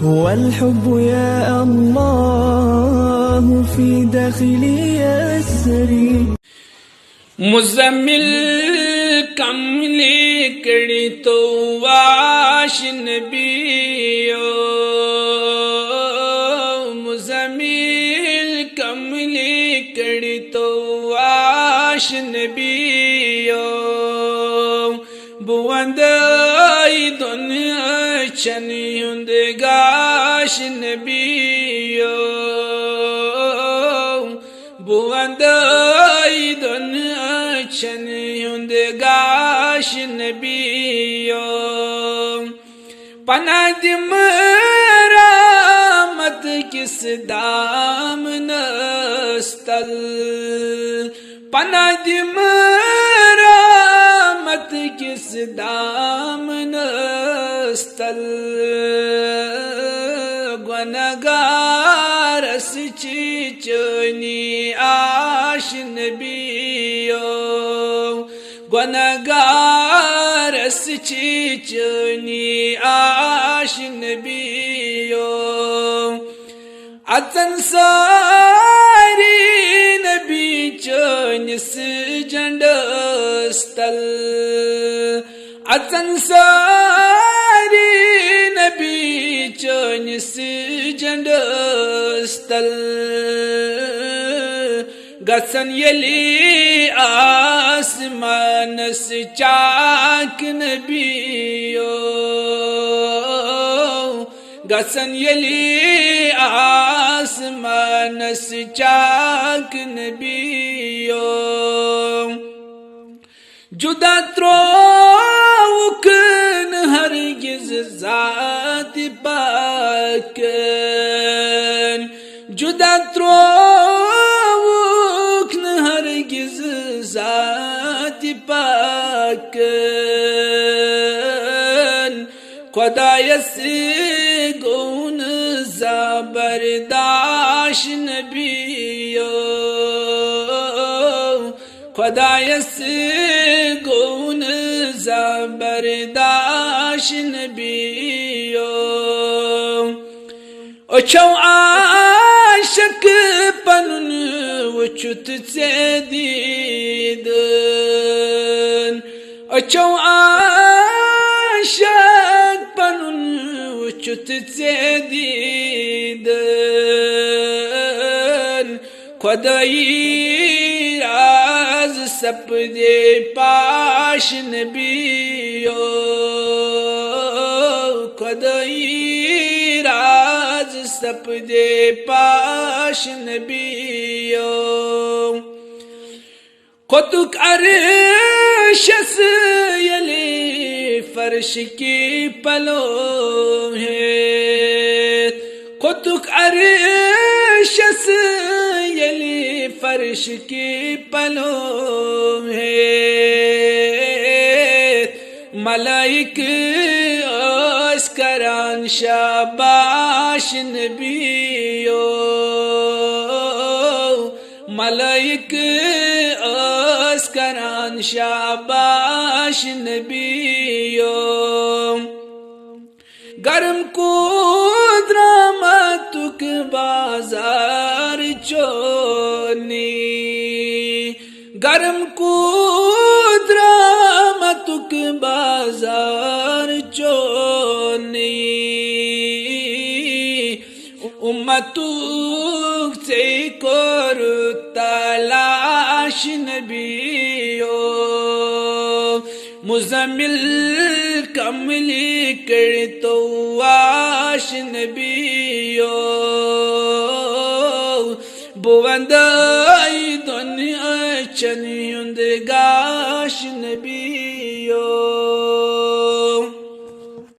هو الحب يا الله في داخلي يسري मुज़म्मिल कमली कड़ी तो वाश नबियो मुज़म्मिल कमली कड़ी तो वाश नबियो बुवंदाई दुनिया चनी हुंदे गाश नबियो बुवंदाई दुनिया चनी हुंदे गाश नबियो पनादिम रामत किस दाम नस्तल पनादिम रामत किस दाम नस्तल गुनहगारस चीचनी आश नबियो गुनहगारस चीचनी आश नबियो अतन सारी नबी चनिस जंडस्तल अतन सारी नबी चनिस जंडस्तल गसन यली आसमानस चाक नबियो गसन यली आसमानस चाक नबियो जुदा त्रोकन हरगिज ज़ात पाकन जुदा त्रोकन हरगिज ज़ात पाकन खुदायस गुन ज़बरदाश नबियो खुदायस गुन ज़बरदाश नबियो ओछो आशिक पनुन वचुत से दीदन ओछो आशिक पनुन वचुत से दीदन खुदाई राज सपदे पाश नबियो खुदाई राज सपदे पाश नबियो खुतुक अरशस यले फर्श की पलो है खुतुक अरशस यले फर्श की पलो है मलाइक अस्करान शाबाश नबियो मलाइक अस्करान शाबाश नबियो गरम को द्रामतुक बाजार चोनी गरम को द्रामतुक बाजार चोनी उम्मतुक से कर तलाश नबियो मुज़म्मिल कमली कर तो वाश नबियो बुवंदाई दुनिया चनी हुंदे गाश नबी